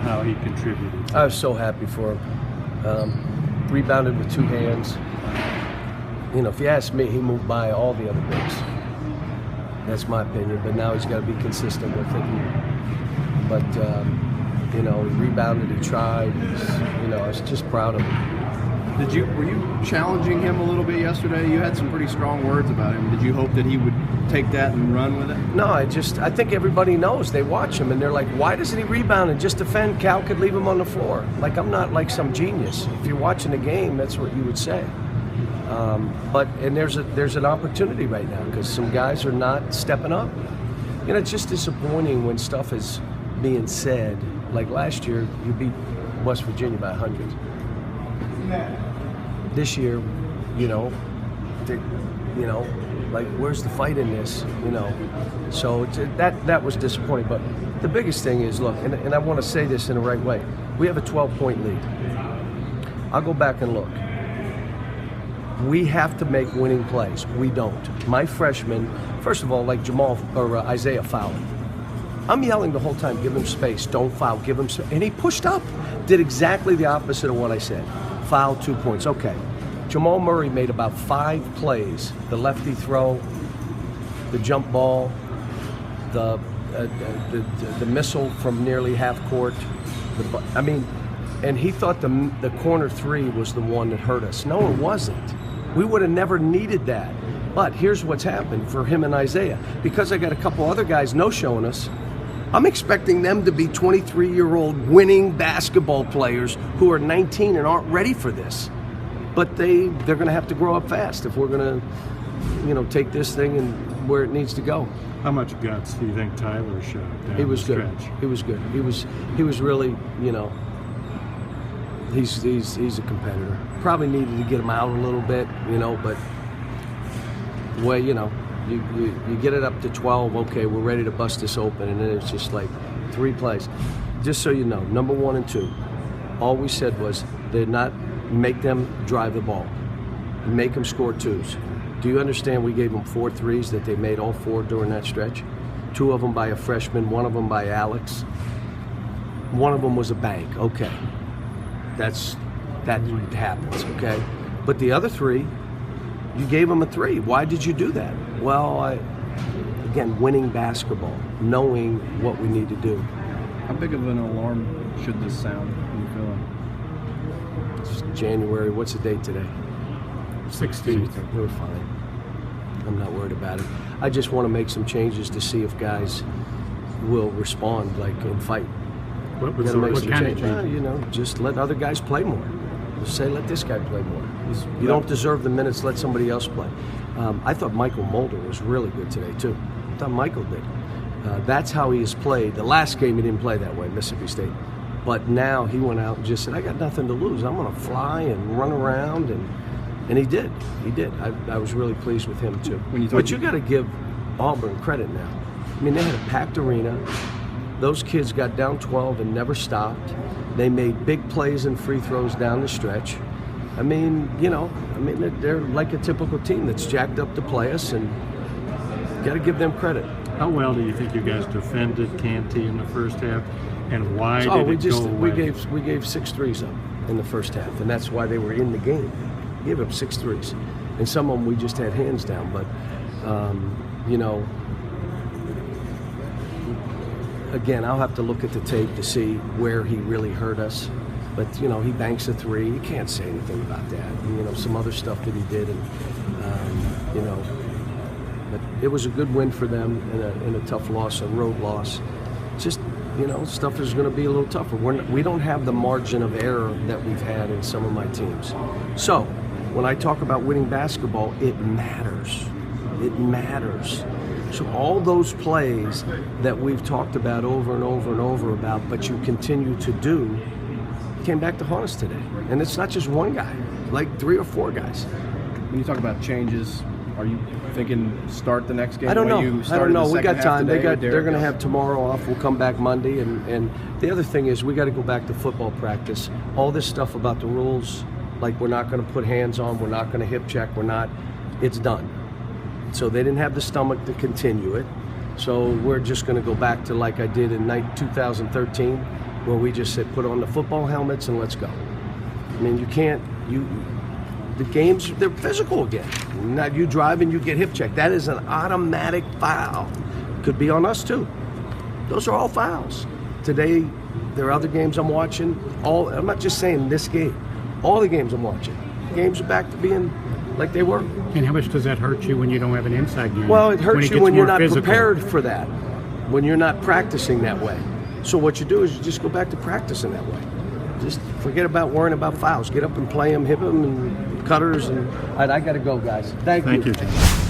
how he contributed. I was so happy for him. Rebounded with two hands. You know, if you ask me, he moved by all the other bigs. That's my opinion, but now he's got to be consistent with it. But, you know, he rebounded, he tried. You know, I was just proud of him. Were you challenging him a little bit yesterday? You had some pretty strong words about him. Did you hope that he would take that and run with it? No, I think everybody knows. They watch him and they're like, why doesn't he rebound and just defend? Cal could leave him on the floor. Like, I'm not like some genius. If you're watching a game, that's what you would say. But there's an opportunity right now because some guys are not stepping up. You know, it's just disappointing when stuff is being said. Like last year, you beat West Virginia by 100. This year, you know, like where's the fight in this? You know, so that was disappointing. But the biggest thing is, look, and I want to say this in the right way. We have a 12-point lead. I'll go back and look. We have to make winning plays. We don't. My freshmen, first of all, like Jamal or Isaiah fouling. I'm yelling the whole time, give him space, don't foul, give him space. And he pushed up, did exactly the opposite of what I said. Foul, 2 points, okay. Jamal Murray made about 5 plays. The lefty throw, the jump ball, the missile from nearly half court. And he thought the corner 3 was the one that hurt us. No, it wasn't. We would have never needed that. But here's what's happened for him and Isaiah. Because I got a couple other guys no-showing us, I'm expecting them to be 23-year-old winning basketball players who are 19 and aren't ready for this. But they're going to have to grow up fast if we're going to, you know, take this thing and where it needs to go. How much guts do you think Tyler showed down He was the good. stretch? He was good. He was really, you know, he's a competitor. Probably needed to get him out a little bit, you know, but well, you know, you get it up to 12, okay, we're ready to bust this open, and then it's just like 3 plays. Just so you know, number 1 and 2, all we said was did not make them drive the ball, make them score 2s. Do you understand we gave them 4 threes that they made all 4 during that stretch? 2 of them by a freshman, 1 of them by Alex. 1 of them was a bank, okay. That happens, okay? But the other 3, you gave them a 3. Why did you do that? Well, again, winning basketball, knowing what we need to do. How big of an alarm should this sound when you feel it? It's January. What's the date today? 16th. We're fine. I'm not worried about it. I just want to make some changes to see if guys will respond, like, and fight. What We got to make some kind of changes. change? You know, just let other guys play more. Just say, let this guy play more. You don't deserve the minutes, let somebody else play. I thought Michael Mulder was really good today, too. I thought Michael did. That's how he has played. The last game he didn't play that way, Mississippi State. But now he went out and just said, I got nothing to lose. I'm going to fly and run around. And he did. He did. I was really pleased with him, too. But you got to give Auburn credit now. I mean, they had a packed arena. Those kids got down 12 and never stopped. They made big plays and free throws down the stretch. I mean, you know, they're like a typical team that's jacked up to play us, and got to give them credit. How well do you think you guys defended Canty in the first half, and why did it go away? We gave 6 threes up in the first half, and that's why they were in the game. We gave up 6 threes, and some of them we just had hands down. But you know, again, I'll have to look at the tape to see where he really hurt us. But, you know, he banks a 3. You can't say anything about that. And, you know, some other stuff that he did. And, you know, but it was a good win for them in a tough loss, a road loss. Just, you know, stuff is going to be a little tougher. We don't have the margin of error that we've had in some of my teams. So, when I talk about winning basketball, it matters. It matters. So all those plays that we've talked about over and over and over about, but you continue to do, came back to haunt us today. And it's not just one guy, like 3 or 4 guys. When you talk about changes, are you thinking start the next game? I don't know. We got time. They're going to have Rose? tomorrow off. We'll come back Monday. And the other thing is we got to go back to football practice. All this stuff about the rules, like we're not going to put hands on, we're not going to hip check, it's done. So they didn't have the stomach to continue it. So we're just going to go back to like I did in 2013. where we just said, put on the football helmets and let's go. I mean, the games, they're physical again. Now you drive and you get hip checked. That is an automatic foul. Could be on us too. Those are all fouls. Today, there are other games I'm watching. I'm not just saying this game. All the games I'm watching. Games are back to being like they were. And how much does that hurt you when you don't have an inside game? Well, it hurts you when you're not physical? prepared for that, when you're not practicing that way. So what you do is you just go back to practicing that way. Just forget about worrying about fouls. Get up and play them, hit them, and cutters. And all right, I got to go, guys. Thank you. Thank you.